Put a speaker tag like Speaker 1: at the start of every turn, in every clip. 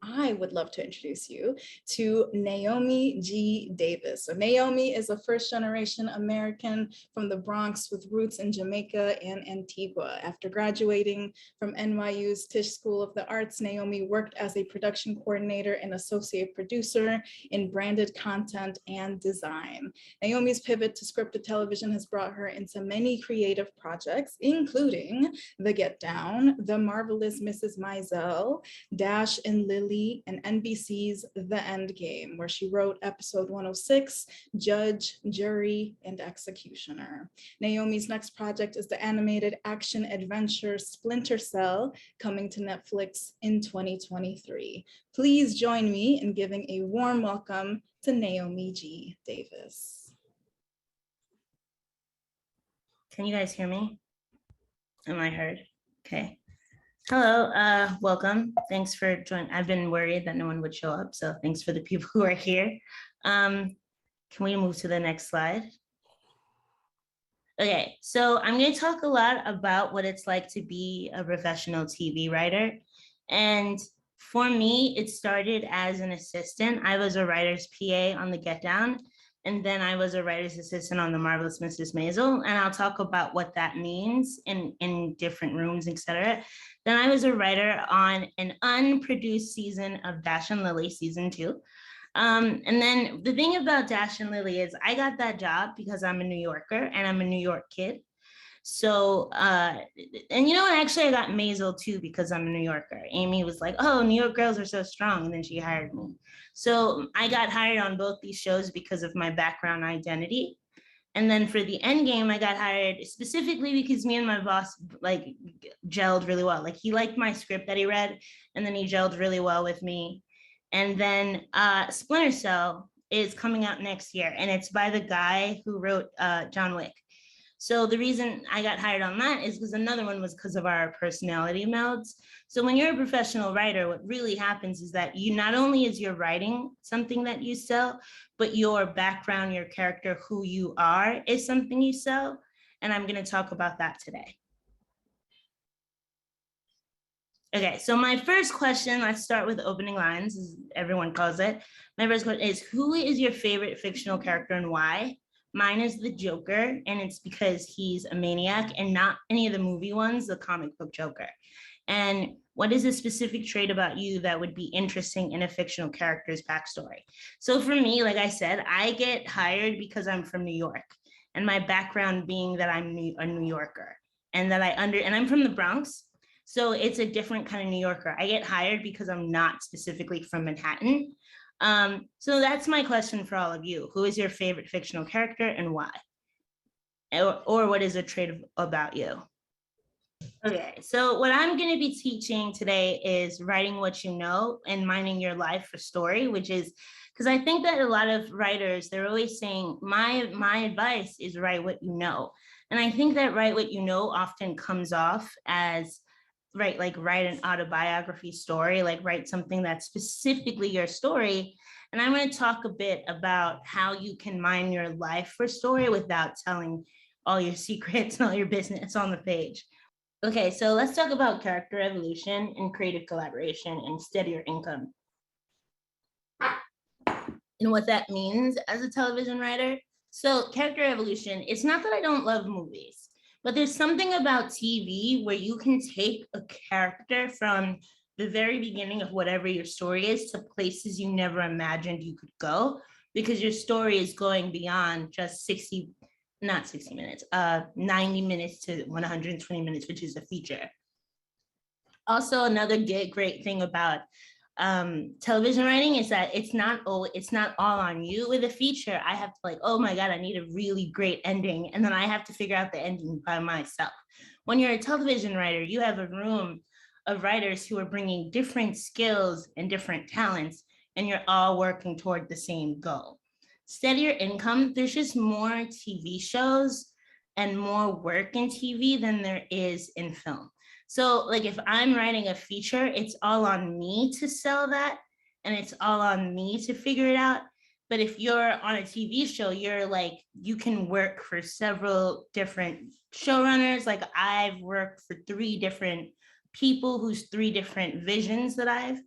Speaker 1: I would love to introduce you to Naomi G. Davis. So Naomi is a first-generation American from the Bronx with roots in Jamaica and Antigua. After graduating from NYU's Tisch School of the Arts, Naomi worked as a production coordinator and associate producer in branded content and design. Naomi's pivot to scripted television has brought her into many creative projects, including The Get Down, The Marvelous Mrs. Maisel, Dash and Lily, and NBC's The Endgame, where she wrote episode 106, Judge, Jury, and Executioner. Naomi's next project is the animated action adventure Splinter Cell, coming to Netflix in 2023. Please join me in giving a warm welcome to Naomi G. Davis.
Speaker 2: Can you guys hear me? Am I heard? Okay. Hello, welcome. Thanks for joining. I've been worried that no one would show up, so thanks for the people who are here. Can we move to the next slide? Okay, so I'm going to talk a lot about what it's like to be a professional TV writer. And for me, it started as an assistant. I was a writer's PA on The Get Down, and then I was a writer's assistant on The Marvelous Mrs. Maisel, and I'll talk about what that means in different rooms, etc. Then I was a writer on an unproduced season of Dash and Lily season 2. And then the thing about Dash and Lily is I got that job because I'm a New Yorker and I'm a New York kid. So, and actually I got Maisel too because I'm a New Yorker. Amy was like, oh, New York girls are so strong. And then she hired me. So I got hired on both these shows because of my background identity. And then for the Endgame, I got hired specifically because me and my boss gelled really well. Like he liked my script that he read, and then he gelled really well with me. And then Splinter Cell is coming out next year, and it's by the guy who wrote John Wick. So the reason I got hired on that is because another one was because of our personality melds. So when you're a professional writer, what really happens is that you not only is your writing something that you sell, but your background, your character, who you are is something you sell. And I'm going to talk about that today. Okay, so my first question, let's start with opening lines, as everyone calls it. My first question is, who is your favorite fictional character and why? Mine is the Joker, and it's because he's a maniac and not any of the movie ones, the comic book Joker. And what is a specific trait about you that would be interesting in a fictional character's backstory? So for me, like I said, I get hired because I'm from New York, and my background being that I'm a New Yorker, and that and I'm from the Bronx. So it's a different kind of New Yorker. I get hired because I'm not specifically from Manhattan. So that's my question for all of you. Who is your favorite fictional character and why? Or what is a trait about you? Okay, so what I'm going to be teaching today is writing what you know and mining your life for story, which is because I think that a lot of writers, they're always saying, my advice is write what you know. And I think that write what you know often comes off as write an autobiography story, like write something that's specifically your story. And I'm going to talk a bit about how you can mine your life for story without telling all your secrets and all your business on the page. Okay, so let's talk about character evolution and creative collaboration and steadier income. And what that means as a television writer. So character evolution, it's not that I don't love movies, but there's something about TV where you can take a character from the very beginning of whatever your story is to places you never imagined you could go, because your story is going beyond just 90 minutes to 120 minutes, which is a feature. Also, another great thing about television writing is that it's not all on you. With a feature, I have to oh my God, I need a really great ending. And then I have to figure out the ending by myself. When you're a television writer, you have a room of writers who are bringing different skills and different talents, and you're all working toward the same goal. Steadier income, there's just more TV shows and more work in TV than there is in film. So if I'm writing a feature, it's all on me to sell that, and it's all on me to figure it out. But if you're on a TV show, you can work for several different showrunners. I've worked for 3 different people whose 3 different visions that I've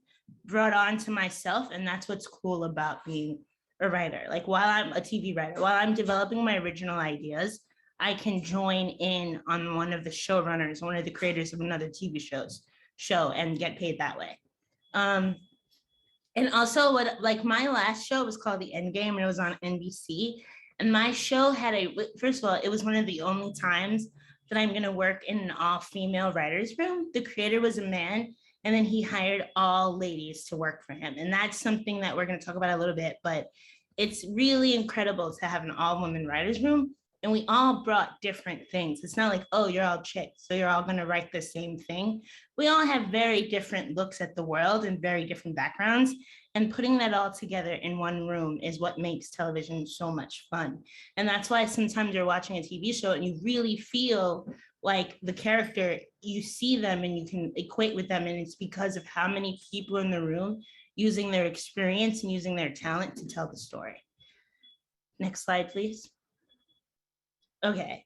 Speaker 2: brought on to myself. And that's what's cool about being a writer. Like while I'm a TV writer, while I'm developing my original ideas, I can join in on one of the showrunners, one of the creators of another TV show and get paid that way. And also what, like my last show was called The Endgame and it was on NBC. And my show had first of all, it was one of the only times that I'm going to work in an all-female writer's room. The creator was a man, and then he hired all ladies to work for him. And that's something that we're going to talk about a little bit, but it's really incredible to have an all-woman writer's room. And we all brought different things. It's not like, oh, you're all chicks, so you're all going to write the same thing. We all have very different looks at the world and very different backgrounds. And putting that all together in one room is what makes television so much fun. And that's why sometimes you're watching a TV show and you really feel like the character, you see them and you can equate with them. And it's because of how many people in the room using their experience and using their talent to tell the story. Next slide, please. Okay,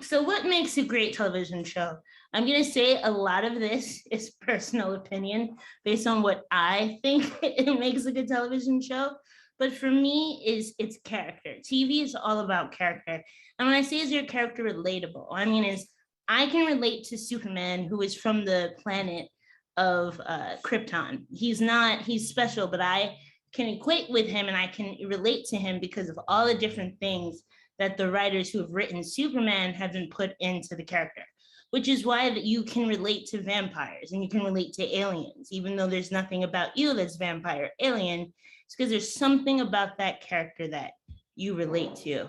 Speaker 2: so what makes a great television show? I'm going to say a lot of this is personal opinion based on what I think it makes a good television show. But for me, it's character. TV is all about character. And when I say is your character relatable, I mean is I can relate to Superman, who is from the planet of Krypton. He's special, but I can equate with him and I can relate to him because of all the different things that the writers who have written Superman have been put into the character, which is why that you can relate to vampires and you can relate to aliens, even though there's nothing about you that's vampire or alien. It's because there's something about that character that you relate to.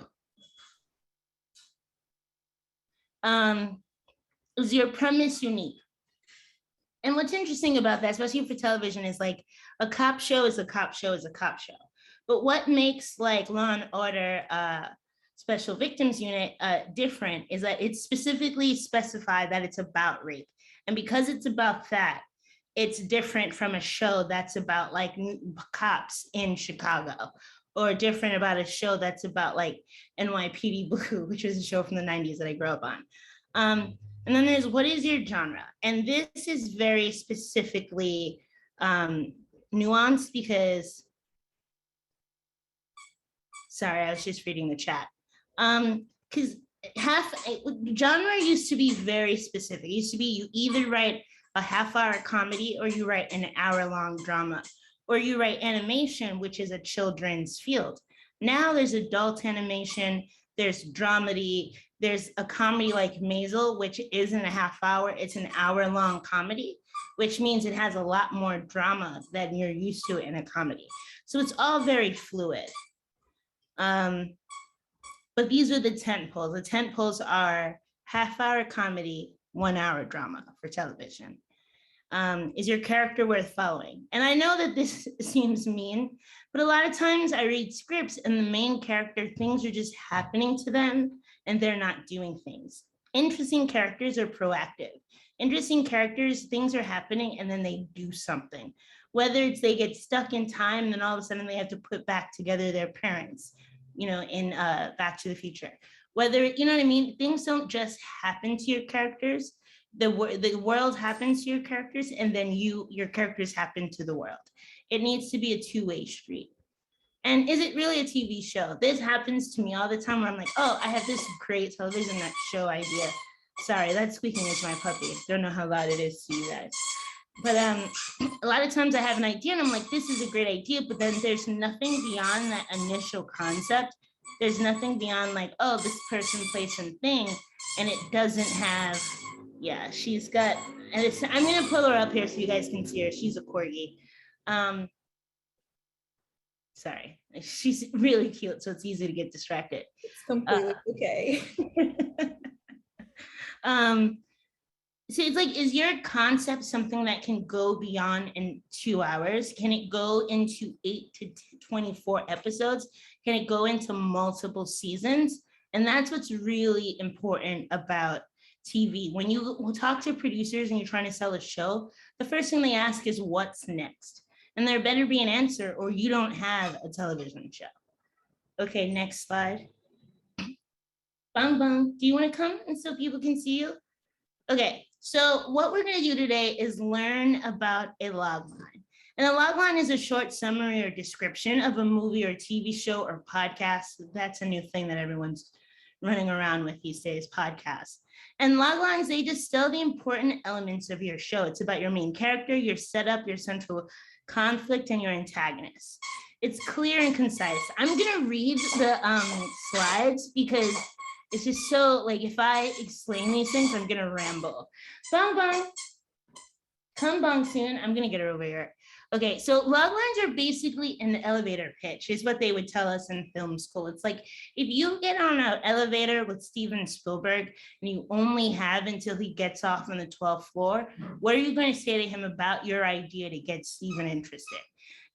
Speaker 2: Is your premise unique? And what's interesting about that, especially for television, is like a cop show is a cop show is a cop show. But what makes like Law and Order Special Victims Unit different is that it's specifically specified that it's about rape. And because it's about that, it's different from a show that's about like cops in Chicago, or different about a show that's about like NYPD Blue, which was a show from the 90s that I grew up on. And then there's what is your genre? And this is very specifically nuanced because, sorry, I was just reading the chat. Because genre used to be very specific. It used to be you either write a half-hour comedy or you write an hour-long drama, or you write animation, which is a children's field. Now there's adult animation, there's dramedy, there's a comedy like Maisel, which isn't a half hour, it's an hour-long comedy, which means it has a lot more drama than you're used to in a comedy. So it's all very fluid. But these are the tent poles. The tent poles are half-hour comedy, 1 hour drama for television. Is your character worth following? And I know that this seems mean, but a lot of times I read scripts and the main character, things are just happening to them and they're not doing things. Interesting characters are proactive. Interesting characters, things are happening and then they do something. Whether it's they get stuck in time and then all of a sudden they have to put back together their parents, you know, in Back to the Future. Whether, you know what I mean? Things don't just happen to your characters. The world happens to your characters and then your characters happen to the world. It needs to be a two-way street. And is it really a TV show? This happens to me all the time where I'm like, oh, I have this great television show idea. Sorry, that squeaking is my puppy. Don't know how loud it is to you guys. But a lot of times I have an idea and I'm like, this is a great idea, but then there's nothing beyond that initial concept. There's nothing beyond like, oh, this person, place, and thing, and it doesn't have, yeah, she's got, and it's, I'm gonna pull her up here so you guys can see her. She's a corgi. Sorry, she's really cute, so it's easy to get distracted.
Speaker 1: It's completely okay.
Speaker 2: So it's like, is your concept something that can go beyond in 2 hours? Can it go into 8 to 24 episodes? Can it go into multiple seasons? And that's what's really important about TV. When you talk to producers and you're trying to sell a show, the first thing they ask is what's next? And there better be an answer or you don't have a television show. Okay, next slide. Bang Bang, do you want to come and so people can see you? Okay, so what we're going to do today is learn about a log line. And a logline is a short summary or description of a movie or TV show or podcast. That's a new thing that everyone's running around with these days, podcasts. And loglines, they distill the important elements of your show. It's about your main character, your setup, your central conflict, and your antagonist. It's clear and concise. I'm gonna read the slides because it's just so, like, if I explain these things, I'm gonna ramble. Bong bong, come bong soon. I'm gonna get her over here. Okay, so log lines are basically an elevator pitch, is what they would tell us in film school. It's like if you get on an elevator with Steven Spielberg and you only have until he gets off on the 12th floor, what are you going to say to him about your idea to get Steven interested?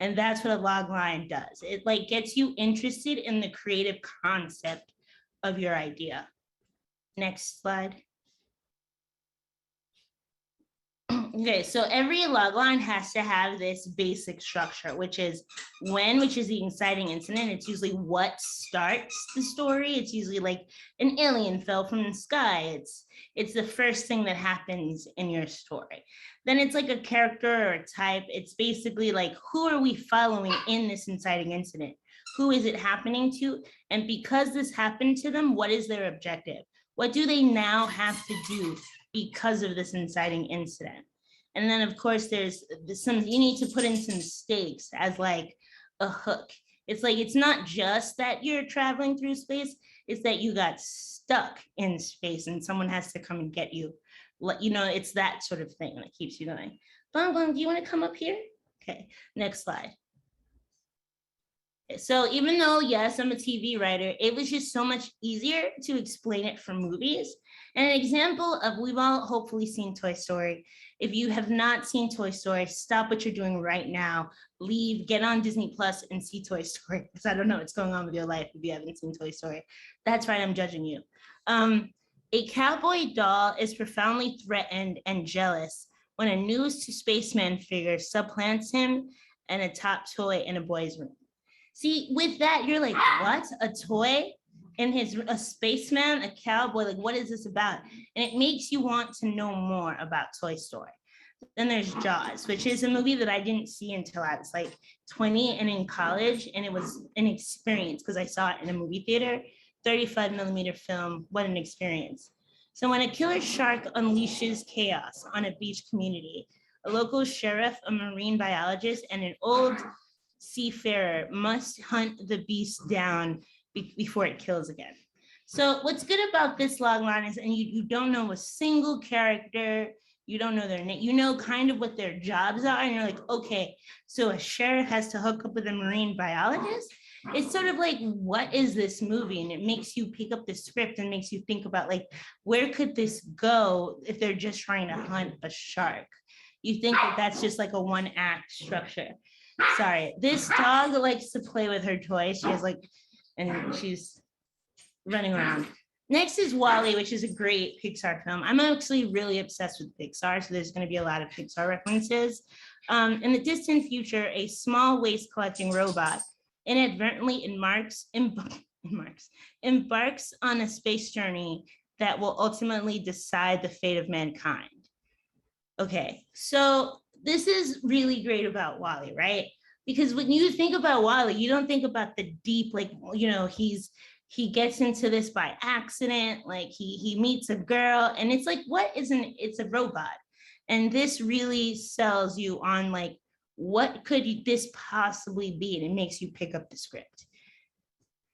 Speaker 2: And that's what a log line does. It like gets you interested in the creative concept of your idea. Next slide. Okay, so every logline has to have this basic structure, which is when, which is the inciting incident. It's usually what starts the story. It's usually like an alien fell from the sky. It's the first thing that happens in your story. Then it's like a character or a type. It's basically like, who are we following in this inciting incident? Who is it happening to? And because this happened to them, what is their objective? What do they now have to do because of this inciting incident? And then of course there's some, you need to put in some stakes as like a hook. It's like, it's not just that you're traveling through space, it's that you got stuck in space and someone has to come and get you. You know, it's that sort of thing that keeps you going. Bong Bong, do you want to come up here? Okay, next slide. So even though, yes, I'm a TV writer, it was just so much easier to explain it for movies. And an example of, we've all hopefully seen Toy Story. If you have not seen Toy Story, stop what you're doing right now, leave, get on Disney Plus and see Toy Story, because I don't know what's going on with your life if you haven't seen Toy Story. That's right, I'm judging you. A cowboy doll is profoundly threatened and jealous when a news to spaceman figure supplants him and a top toy in a boy's room. See, with that, you're like, what? A toy? And a spaceman, a cowboy, like, what is this about? And it makes you want to know more about Toy Story. Then there's Jaws, which is a movie that I didn't see until I was like 20 and in college. And it was an experience because I saw it in a movie theater, 35mm film. What an experience. So when a killer shark unleashes chaos on a beach community, a local sheriff, a marine biologist, and an old seafarer must hunt the beast down before it kills again. So what's good about this logline is, and you don't know a single character, you don't know their name, you know kind of what their jobs are, and you're like, okay, so a sheriff has to hook up with a marine biologist. It's sort of like, what is this movie? And it makes you pick up the script and makes you think about like, where could this go if they're just trying to hunt a shark? You think that that's just like a one act structure. Sorry, this dog likes to play with her toys. She has like, and she's running around. Next is WALL-E, which is a great Pixar film. I'm actually really obsessed with Pixar, so there's going to be a lot of Pixar references. In the distant future, a small waste collecting robot inadvertently embarks on a space journey that will ultimately decide the fate of mankind. Okay, so this is really great about WALL-E, right? Because when you think about WALL-E, you don't think about the deep, like, you know, he gets into this by accident, like he meets a girl, and it's like, what isn't, it's a robot. And this really sells you on like, what could this possibly be? And it makes you pick up the script.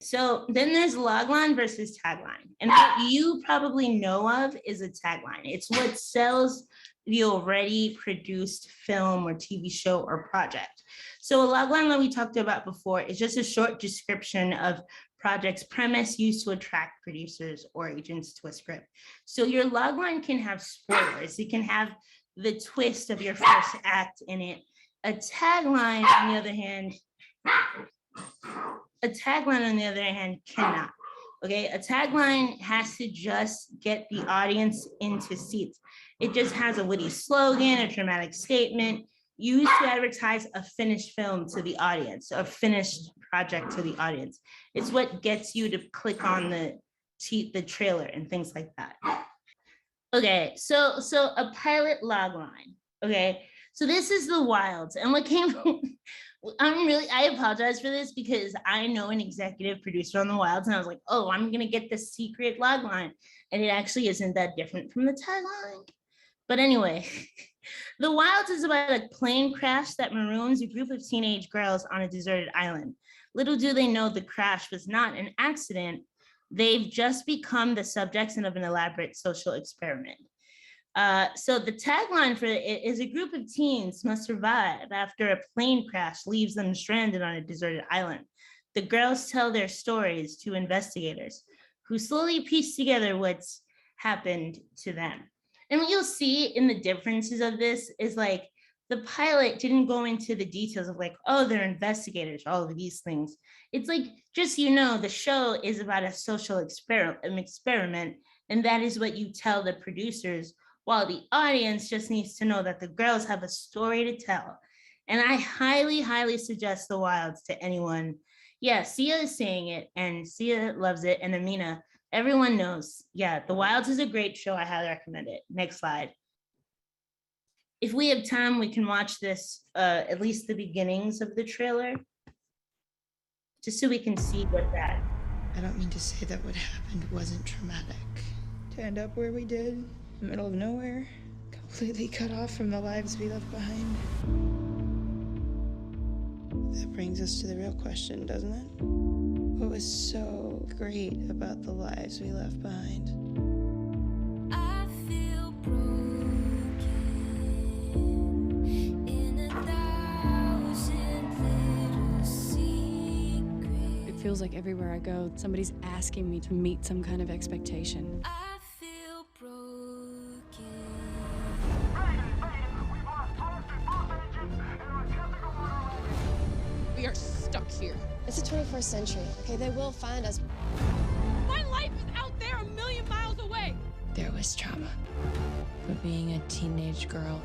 Speaker 2: So then there's logline versus tagline. And what you probably know of is a tagline. It's what sells the already produced film or TV show or project. So a logline that we talked about before is just a short description of project's premise used to attract producers or agents to a script. So your logline can have spoilers. It can have the twist of your first act in it. A tagline, on the other hand, cannot. Okay, a tagline has to just get the audience into seats. It just has a witty slogan, a dramatic statement used to advertise a finished film to the audience, a finished project to the audience. It's what gets you to click on the trailer and things like that. Okay, so a pilot logline. Okay, So this is the Wilds, and what came. I apologize for this because I know an executive producer on the Wilds, and I was like, oh, I'm gonna get the secret log line, and it actually isn't that different from the tagline. But anyway, The Wilds is about a plane crash that maroons a group of teenage girls on a deserted island. Little do they know the crash was not an accident. They've just become the subjects of an elaborate social experiment. So the tagline for it is: a group of teens must survive after a plane crash leaves them stranded on a deserted island. The girls tell their stories to investigators who slowly piece together what's happened to them. And what you'll see in the differences of this is like the pilot didn't go into the details of like, oh, they're investigators, all of these things. It's like, just, the show is about a social experiment, and that is what you tell the producers, while the audience just needs to know that the girls have a story to tell. And I highly, highly suggest The Wilds to anyone. Yeah, Sia is saying it, and Sia loves it, and Amina, everyone knows. Yeah, The Wilds is a great show. I highly recommend it. Next slide. If we have time, we can watch this, at least the beginnings of the trailer, just so we can see what that.
Speaker 3: I don't mean to say that what happened wasn't traumatic. To end up where we did, in the middle of nowhere, completely cut off from the lives we left behind. That brings us to the real question, doesn't it? What was so great about the lives we left behind?
Speaker 4: I feel broken in 1,000 little secrets.
Speaker 5: It feels like everywhere I go, somebody's asking me to meet some kind of expectation.
Speaker 4: I feel broken.
Speaker 6: We are stuck here.
Speaker 7: It's the 21st century, okay? They will find us.
Speaker 6: My life is out there 1,000,000 miles away.
Speaker 3: There was trauma. But being a teenage girl,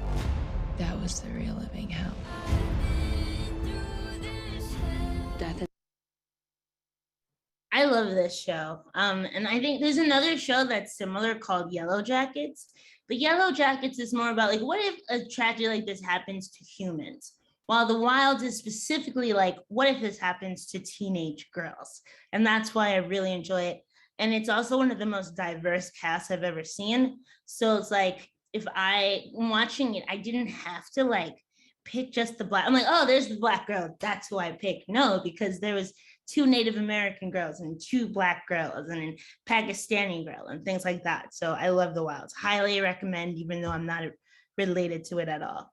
Speaker 3: that was the real living hell.
Speaker 5: Death and
Speaker 2: I love this show. And I think there's another show that's similar called Yellow Jackets. But Yellow Jackets is more about like, what if a tragedy like this happens to humans? While The Wilds is specifically like, what if this happens to teenage girls? And that's why I really enjoy it. And it's also one of the most diverse casts I've ever seen. So it's like, if I'm watching it, I didn't have to like pick just the black. I'm like, oh, there's the black girl, that's who I picked. No, because there was 2 Native American girls and 2 black girls and a Pakistani girl and things like that. So I love The Wilds. Highly recommend, even though I'm not related to it at all.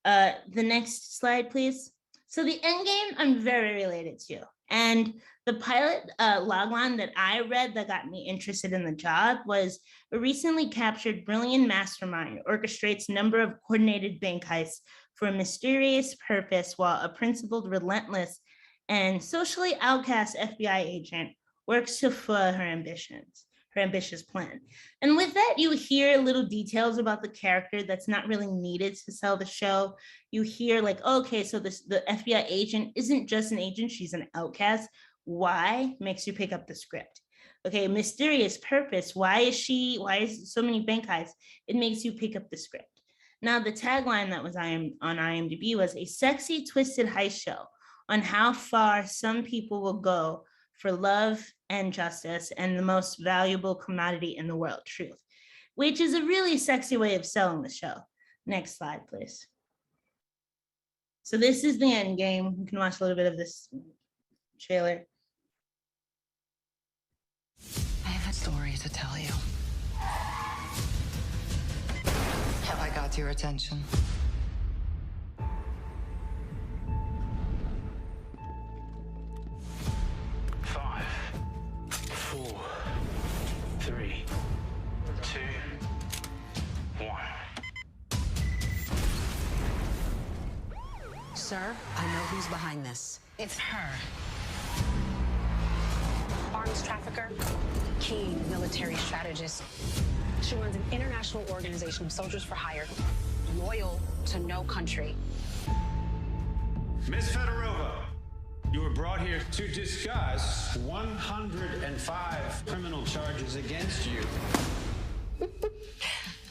Speaker 2: The next slide, please. So the Endgame, I'm very related to. And the pilot logline that I read that got me interested in the job was: a recently captured brilliant mastermind orchestrates a number of coordinated bank heists for a mysterious purpose, while a principled, relentless, and socially outcast FBI agent works to fulfill her ambitious plan. And with that, you hear little details about the character that's not really needed to sell the show. You hear like, okay, so the FBI agent isn't just an agent, she's an outcast. Why? Makes you pick up the script. Okay, mysterious purpose. Why is so many bank heists? It makes you pick up the script. Now, the tagline that was on IMDb was: a sexy, twisted heist show on how far some people will go for love and justice and the most valuable commodity in the world, truth, which is a really sexy way of selling the show. Next slide, please. So this is the end game. You can watch a little bit of this trailer.
Speaker 8: I have a story to tell you. Have I got your attention?
Speaker 9: Sir, I know who's behind this.
Speaker 8: It's her.
Speaker 9: Arms trafficker, keen military strategist. She runs an international organization of soldiers for hire, loyal to no country.
Speaker 10: Ms. Fedorova, you were brought here to discuss 105 criminal charges against you.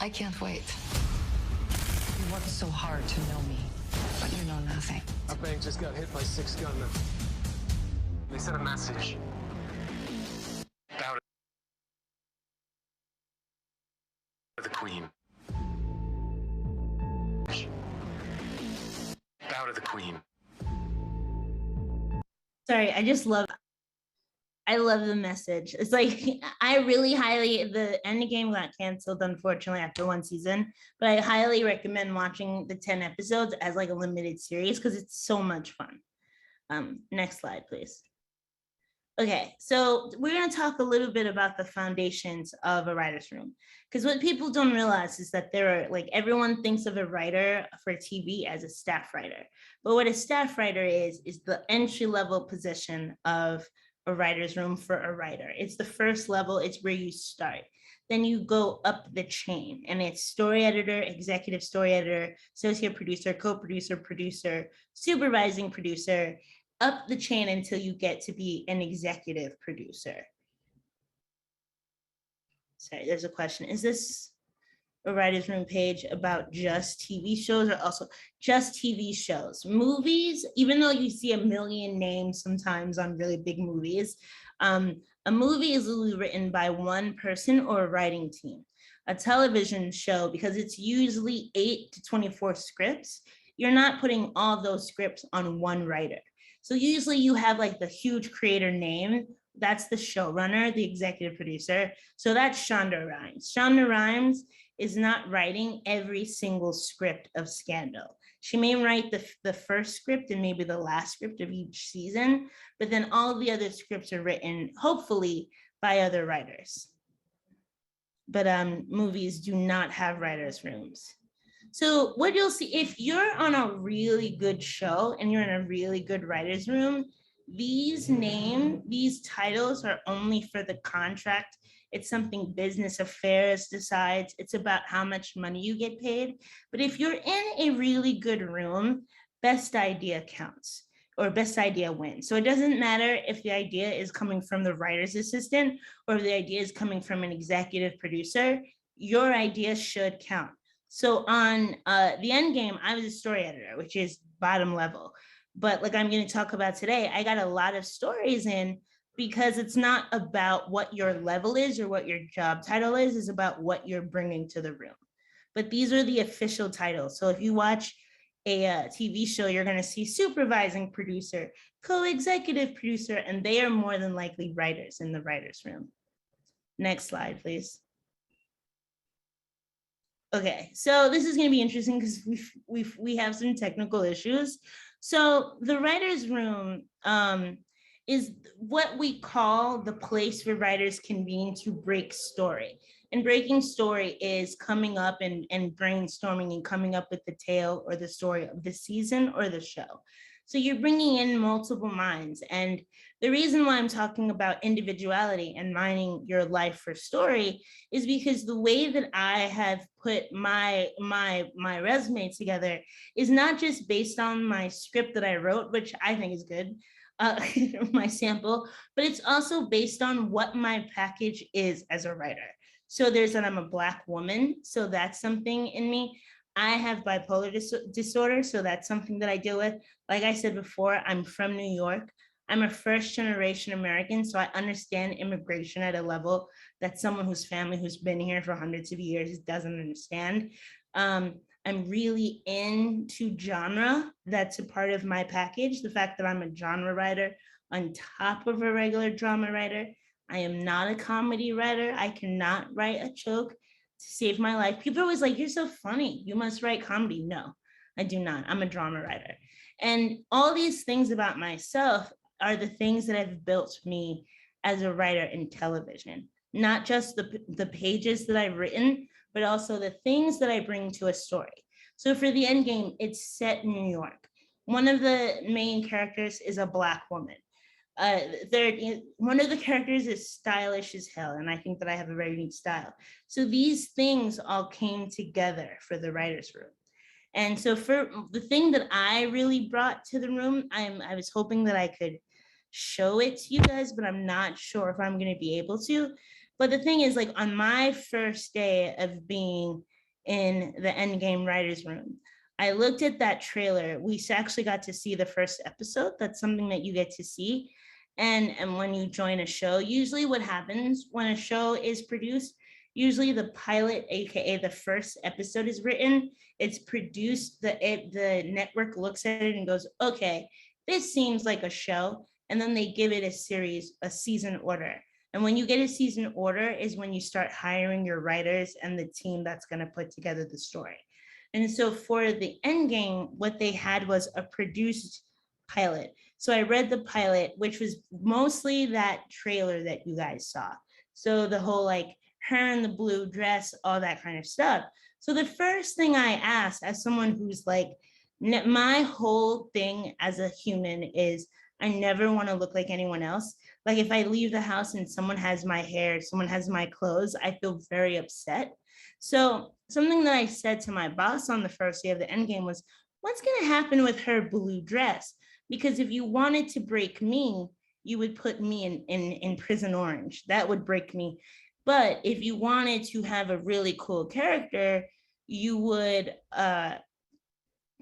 Speaker 8: I can't wait. You worked so hard to know me, but you know nothing.
Speaker 11: Our bank just got hit by 6 gunmen. They sent a message. Bow to the Queen. Bow to the Queen.
Speaker 2: Sorry, I love the message. It's like, I really the Endgame got canceled, unfortunately, after 1 season, but I highly recommend watching the 10 episodes as like a limited series because it's so much fun. Next slide, please. Okay, so we're going to talk a little bit about the foundations of a writer's room, because what people don't realize is that there are, like, everyone thinks of a writer for TV as a staff writer, but what a staff writer is the entry-level position of a writer's room for a writer. It's the first level, it's where you start. Then you go up the chain, and it's story editor, executive story editor, associate producer, co-producer, producer, supervising producer, up the chain until you get to be an executive producer. Sorry, there's a question. Is this a writer's room page about just TV shows, or also just TV shows? Movies, even though you see a million names sometimes on really big movies, a movie is usually written by one person or a writing team. A television show, because it's usually 8 to 24 scripts, you're not putting all those scripts on one writer. So usually you have like the huge creator name, that's the showrunner, the executive producer. So that's Shonda Rhimes. Shonda Rhimes is not writing every single script of Scandal. She may write the first script and maybe the last script of each season, but then all the other scripts are written, hopefully, by other writers. But movies do not have writers' rooms. So what you'll see, if you're on a really good show and you're in a really good writer's room, these titles are only for the contract. It's something business affairs decides. It's about how much money you get paid. But if you're in a really good room, best idea counts, or best idea wins. So it doesn't matter if the idea is coming from the writer's assistant or if the idea is coming from an executive producer, your idea should count. So on the Endgame, I was a story editor, which is bottom level. But like I'm going to talk about today, I got a lot of stories in because it's not about what your level is or what your job title is, it's about what you're bringing to the room. But these are the official titles. So if you watch a TV show, you're going to see supervising producer, co-executive producer, and they are more than likely writers in the writer's room. Next slide, please. Okay, so this is going to be interesting because we have some technical issues. So the writer's room is what we call the place where writers convene to break story. And breaking story is coming up and brainstorming and coming up with the tale or the story of the season or the show. So you're bringing in multiple minds. And the reason why I'm talking about individuality and mining your life for story is because the way that I have put my resume together is not just based on my script that I wrote, which I think is good, my sample, but it's also based on what my package is as a writer. So there's that I'm a Black woman, so that's something in me. I have bipolar disorder, so that's something that I deal with. Like I said before, I'm from New York. I'm a first generation American, so I understand immigration at a level that someone whose family who's been here for hundreds of years doesn't understand. I'm really into genre. That's a part of my package. The fact that I'm a genre writer on top of a regular drama writer. I am not a comedy writer. I cannot write a joke to save my life. People are always like, you're so funny, you must write comedy. No, I do not. I'm a drama writer. And all these things about myself are the things that have built me as a writer in television. Not just the pages that I've written, but also the things that I bring to a story. So for the Endgame, it's set in New York. One of the main characters is a Black woman. One of the characters is stylish as hell, and I think that I have a very unique style. So these things all came together for the writer's room. And so for the thing that I really brought to the room, I was hoping that I could show it to you guys, but I'm not sure if I'm going to be able to. But the thing is, like, on my first day of being in the Endgame writers room. I looked at that trailer. We actually got to see the first episode. That's something that you get to see. And when you join a show, usually what happens when a show is produced, usually the pilot, AKA the first episode, is written, it's produced, the network looks at it and goes, okay, this seems like a show. And then they give it a season order. And when you get a season order is when you start hiring your writers and the team that's going to put together the story. And so for the Endgame, what they had was a produced pilot. So I read the pilot, which was mostly that trailer that you guys saw. So the whole like her in the blue dress, all that kind of stuff. So the first thing I asked, as someone who's like, my whole thing as a human is I never want to look like anyone else. Like if I leave the house and someone has my hair, someone has my clothes, I feel very upset. So something that I said to my boss on the first day of the Endgame was, what's going to happen with her blue dress? Because if you wanted to break me, you would put me in Prison Orange. That would break me. But if you wanted to have a really cool character, you would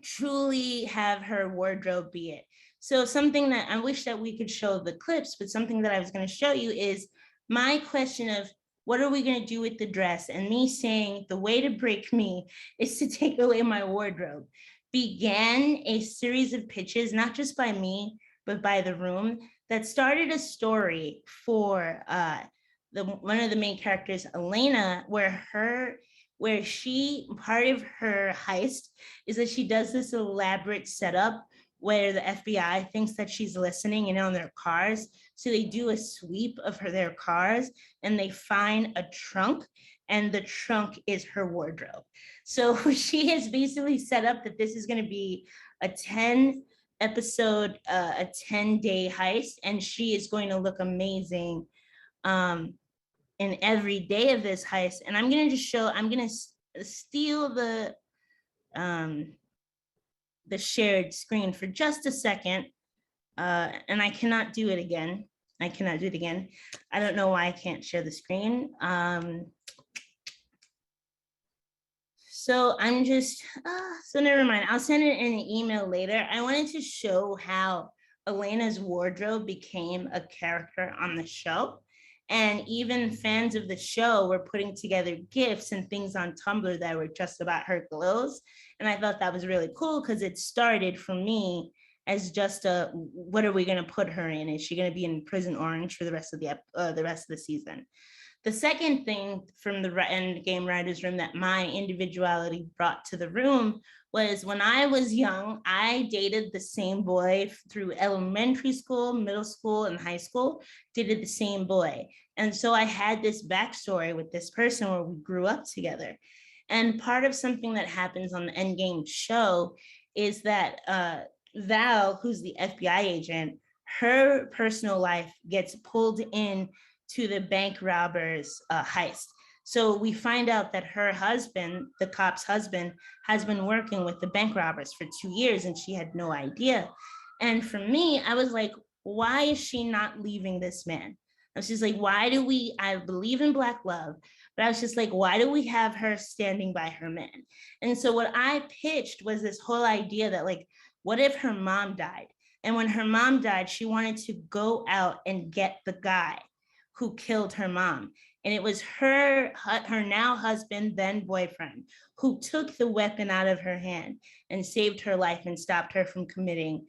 Speaker 2: truly have her wardrobe be it. So something that I wish that we could show the clips, but something that I was going to show you is my question of what are we going to do with the dress? And me saying the way to break me is to take away my wardrobe. Began a series of pitches, not just by me, but by the room, that started a story for one of the main characters, Elena, where she, part of her heist is that she does this elaborate setup where the FBI thinks that she's listening in on their cars. So they do a sweep of their cars and they find a trunk, and the trunk is her wardrobe. So she has basically set up that this is going to be a 10 episode, a 10-day heist, and she is going to look amazing in every day of this heist. And I'm going to steal the shared screen for just a second. And I cannot do it again. I don't know why I can't share the screen. So I'm just, so never mind. I'll send it in an email later. I wanted to show how Elena's wardrobe became a character on the show. And even fans of the show were putting together GIFs and things on Tumblr that were just about her clothes. And I thought that was really cool because it started for me as just what are we going to put her in? Is she going to be in Prison Orange for the rest of the season? The second thing from the Endgame writers room that my individuality brought to the room was when I was young, I dated the same boy through elementary school, middle school, and high school, dated the same boy. And so I had this backstory with this person where we grew up together. And part of something that happens on the Endgame show is that Val, who's the FBI agent, her personal life gets pulled in to the bank robbers heist. So we find out that her husband, the cop's husband, has been working with the bank robbers for 2 years and she had no idea. And for me, I was like, why is she not leaving this man? I was just like, I believe in Black love, but I was just like, why do we have her standing by her man? And so what I pitched was this whole idea that like, what if her mom died? And when her mom died, she wanted to go out and get the guy who killed her mom. And it was her now husband, then boyfriend, who took the weapon out of her hand and saved her life and stopped her from committing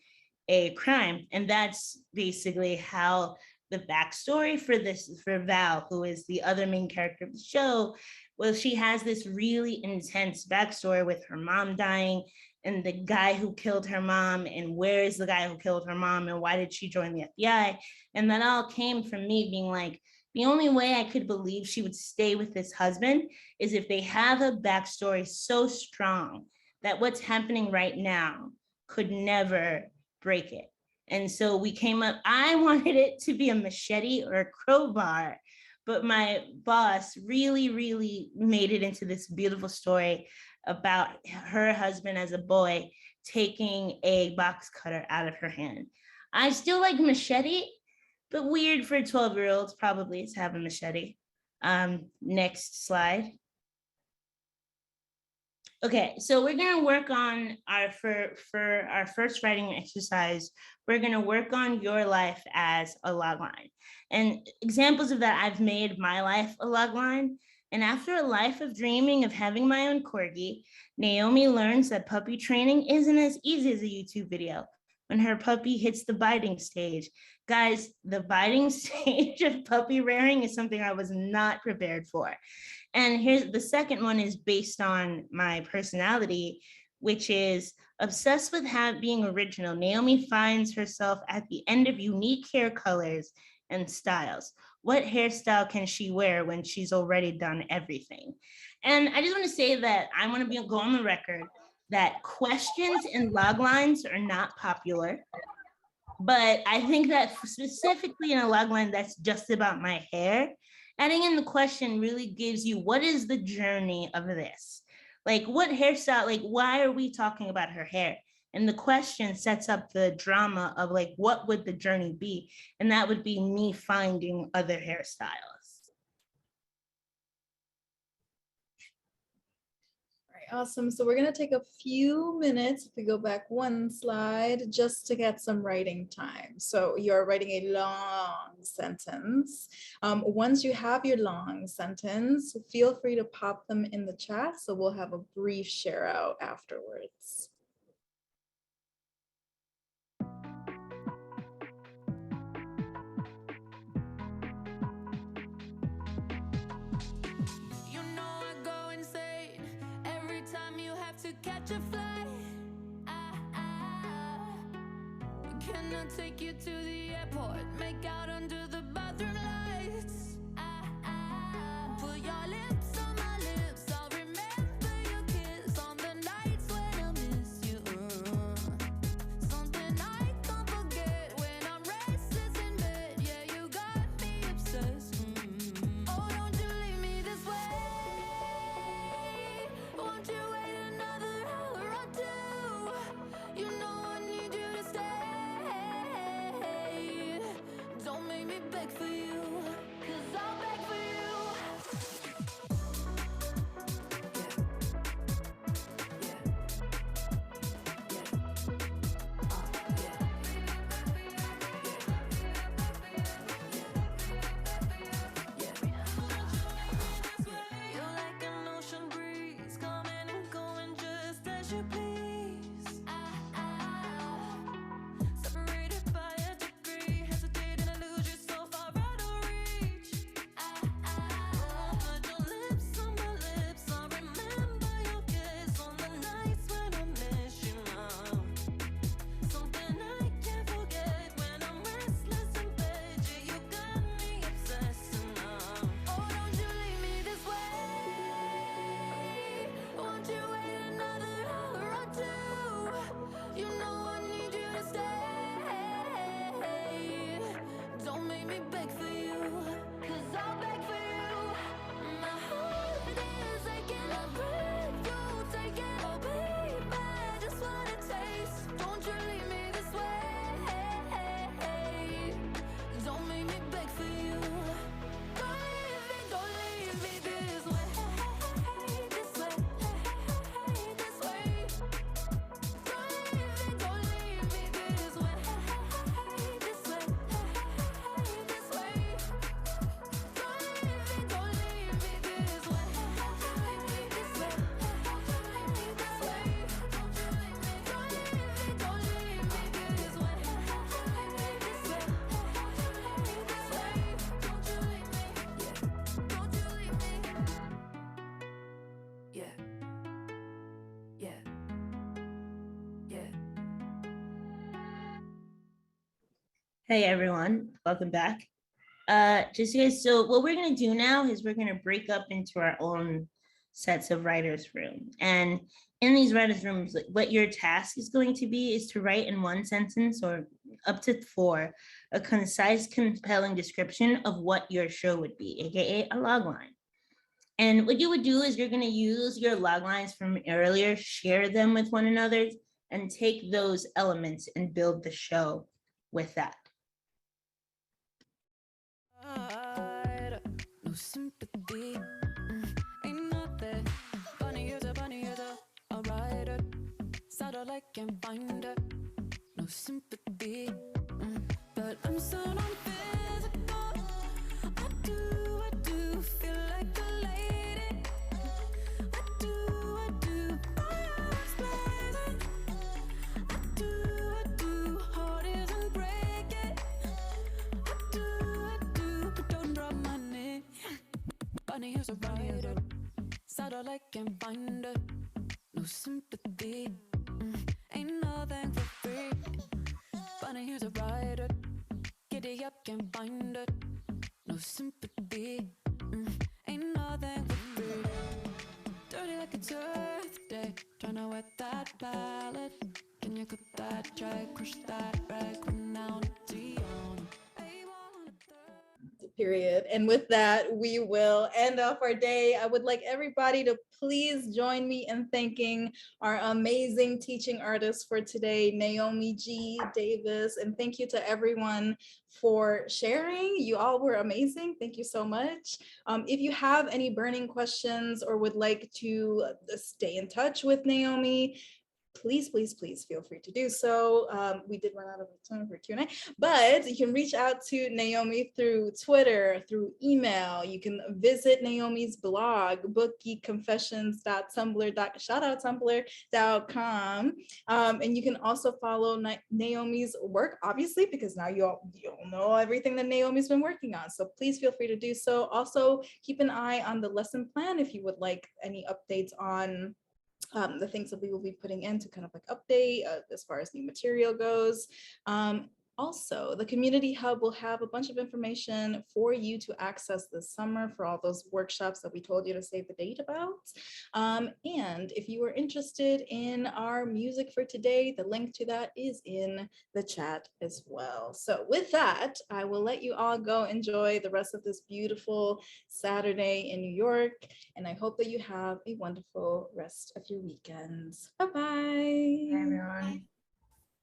Speaker 2: a crime. And that's basically how the backstory for Val, who is the other main character of the show, well, she has this really intense backstory with her mom dying and the guy who killed her mom, and where is the guy who killed her mom, and why did she join the FBI? And that all came from me being like, the only way I could believe she would stay with this husband is if they have a backstory so strong that what's happening right now could never break it. And so we came up, I wanted it to be a machete or a crowbar, but my boss really, really made it into this beautiful story about her husband as a boy taking a box cutter out of her hand. I still like machete, but weird for 12-year-olds probably to have a machete. Next slide. Okay, so we're gonna work on our for our first writing exercise. We're gonna work on your life as a logline, and examples of that. I've made my life a logline, and after a life of dreaming of having my own corgi, Naomi learns that puppy training isn't as easy as a YouTube video. When her puppy hits the biting stage, guys, the biting stage of puppy rearing is something I was not prepared for. And here's the second one is based on my personality, which is obsessed with being original. Naomi finds herself at the end of unique hair colors and styles. What hairstyle can she wear when she's already done everything? And I just want to say that I want to go on the record that questions and log lines are not popular. But I think that specifically in a log line that's just about my hair, adding in the question really gives you what is the journey of this? Like what hairstyle, like why are we talking about her hair? And the question sets up the drama of like, what would the journey be? And that would be me finding other hairstyles.
Speaker 1: Awesome. So we're going to take a few minutes, if we go back one slide, just to get some writing time. So you're writing a long sentence. Once you have your long sentence, feel free to pop them in the chat. So we'll have a brief share out afterwards.
Speaker 4: To catch a flight, can I take you to the airport? Make out under the bathroom lights. Put your lips on my lips. I'll remember your kiss on the nights when I miss you. Something I can't forget when I'm restless in bed. Yeah, you got me obsessed. Oh, don't you leave me this way. Won't you wait? You know I need you to stay. Don't make me beg for you, 'cause I'll beg for You're like an ocean breeze, coming and going just as you please.
Speaker 2: Hey everyone, welcome back. Just guys, so what we're gonna do now is we're gonna break up into our own sets of writers' room. And in these writers' rooms, what your task is going to be is to write in one sentence or up to 4, a concise, compelling description of what your show would be, AKA a log line. And what you would do is you're gonna use your log lines from earlier, share them with one another, and take those elements and build the show with that.
Speaker 4: No sympathy, ain't nothing funny as a Saddle I can't find her, no sympathy. But I'm so non-physical. I do feel like a lady. I do, fireworks blazing. I do, heart isn't breaking. I do, but don't drop my name. Bunny, here's a rider. Saddle I can't find her, no sympathy. Ain't nothing for free. Bunny, here's a rider. Giddy up, can't find her, no sympathy. Ain't nothing for free. Dirty like it's Earth Day. Tryna wet that palette. Can you cut that dry, crush that rag, now Dion?
Speaker 1: Period. And with that, we will end off our day. I would like everybody to please join me in thanking our amazing teaching artists for today, Naomi G. Davis. And thank you to everyone for sharing. You all were amazing. Thank you so much. If you have any burning questions or would like to stay in touch with Naomi, please feel free to do so. We did run out of time for Q&A, but you can reach out to Naomi through Twitter, through email. You can visit Naomi's blog, bookgeekconfessions.tumblr.com. And you can also follow Naomi's work, obviously, because now you all know everything that Naomi's been working on. So please feel free to do so. Also, keep an eye on the lesson plan if you would like any updates on the things that we will be putting in to kind of like update as far as new material goes. Also, the Community Hub will have a bunch of information for you to access this summer for all those workshops that we told you to save the date about. And if you are interested in our music for today, the link to that is in the chat as well. So with that, I will let you all go enjoy the rest of this beautiful Saturday in New York. And I hope that you have a wonderful rest of your weekends. Bye-bye.
Speaker 2: Bye, everyone.